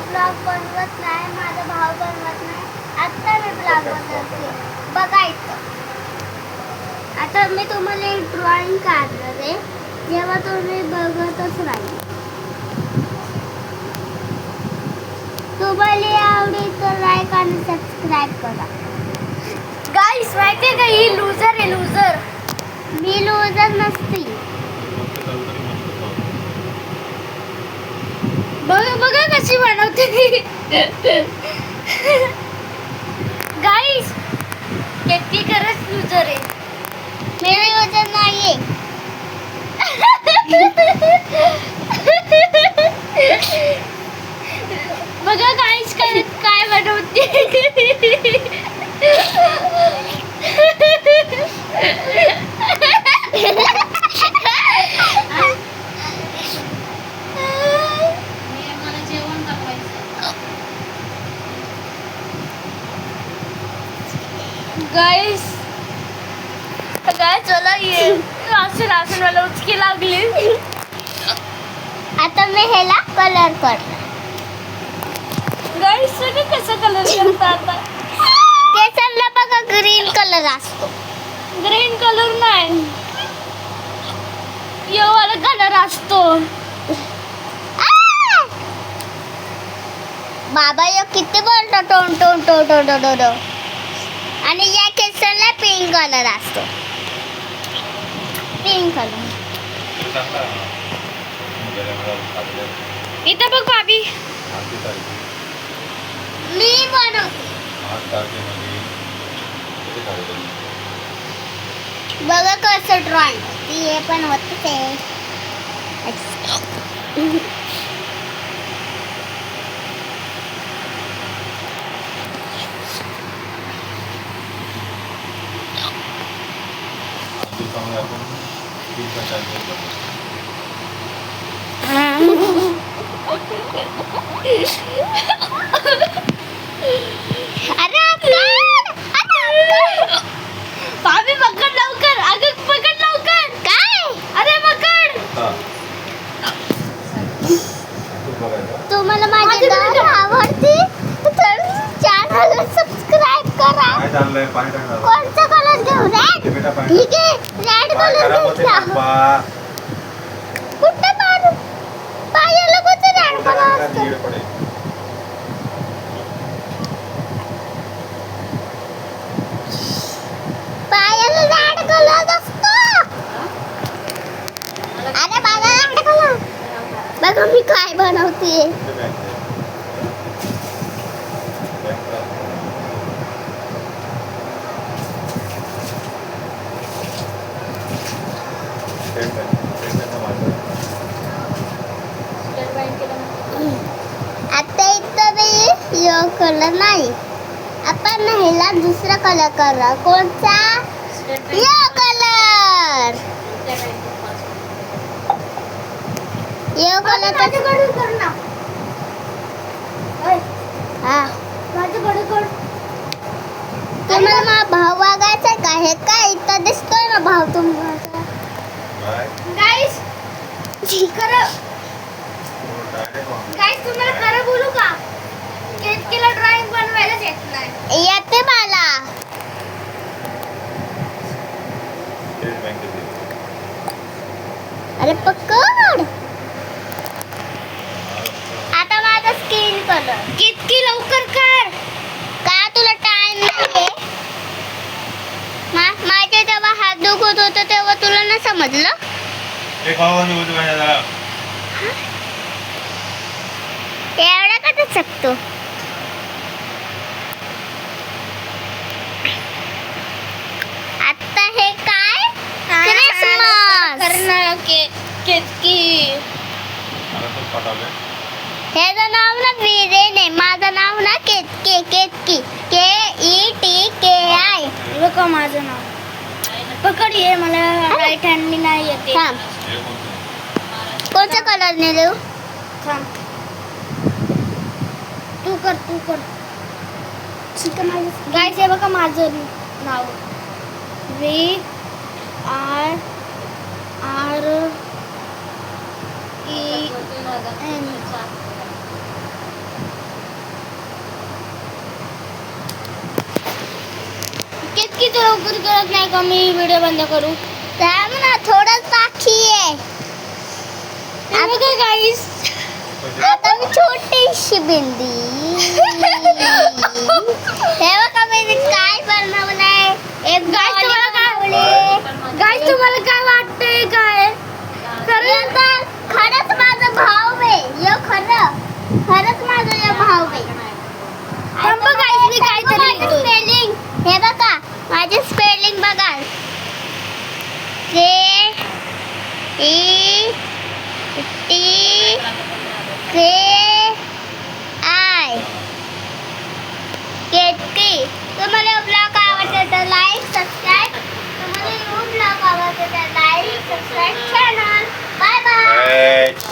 Blog बनवत नाही, माझा भाऊ बनवत नाही. आता मी ब्लॉग बनवते, बघायचं. आता मी तुम्हाला एक ड्रॉइंग काढणार आहे, जेव्हा तुम्ही बघतच राहील. तुम्हाला आवडली तर लाईक आणि सबस्क्राईब करा. गाईस माहितीये का, ही लूजर आहे, लूजर. मी लूजर नसते. बघा बघा कशी बनवते. गाईस केतकी खरंच लूजर आहे. मी लूजर नाहीये. बघा गाईस काय बनवते. गाईस चला ये राशन वाला उचकी लागली. आता मी ह्याला कलर करणार. गाईस सगळे कसं कलर करतात. केसांना बघा ग्रीन कलर असतो. ग्रीन कलर नाही, यो वाला कलर असतो. बाबा यो किती बोलतो टोन टोन टो टो टो टो टो. आणि या केसांना पिंक कलर असतो. Pink colour. इथं बघ भाभी, मी बनवते. बघा कसं ड्रॉइंग ती हे पण होते. अरे भाभी पकड लवकर. अगं पकड लवकर. काय? अरे पकड. तुम्हाला माझी गाणी आवडते तर चॅनलला सबस्क्राईब करा. कोणता कलर घेऊ? रेड. ठीक आहे, रेड कलर घेतला. कुठे मारू? पायाला कोणता रेड कलर असतो? पायाला रेड कलर असतो. अरे बघा रेड कलर. बघा मी काय बनवते. आता इथं मी यो कलर नाही, आपण ह्याला दुसरा कलर करा. कोणता? यो कलर. यो कलर माझ्याकडून कर ना. हा माझ्याकडे कर. तुम्हाला माझा भाव बघायचा का? हे काय इथं दिसतोय ना भाव तुम्हाला. गाईस खरं गाईस तुम्हाला खरं बोलू का, केतकीला ड्रॉइंग बनवायलाच येत नाही. येते मला. अरे पकड. आता माझा स्किन कलर. केतकी लवकर कर. का तुला टाइम नाही? माझे जेव्हा हात दुखत होतं तेव्हा तुला नाही समजलं? एवढा का चकतो? आता हे काय? क्रिसमस. केतकी ह्याचं नाव ना वीरेन आहे. माझं नाव ना केतकी. केतकी KETKI. बघा माझं नाव. पकड ये, मला राईट हँडनी नाही येते. थांब. कोणत्या कलरने लिहू? थांब, तू कर. गाईस हे बघा माझं नाव. VRRE केतकी तू लवकर कळत नाही का मी व्हिडिओ बंद करू? थांब ना, थोडंच बाकी आहे. हे बघा गाईस, आता मी छोटीशी बिंदी. हे बघा मी काय बनवलंय. एक Guys, तुम्हाला काय- बनवली. गाईस तुम्हाला काय वाटतंय काय? हे तर खरंच माझा भाव आहे. यो खरंच माझा यो भाव आहे. थांब बघ guys, मी काहीतरी लिहितोय. स्पेलिंग हे बघा, माझे स्पेलिंग बघा. KETKI. केतकी. तुम्हाला ब्लॉग आवडते तर लाईक सबस्क्राईब. तुम्हाला ब्लॉग आवडते तर like subscribe channel. Bye bye. Right.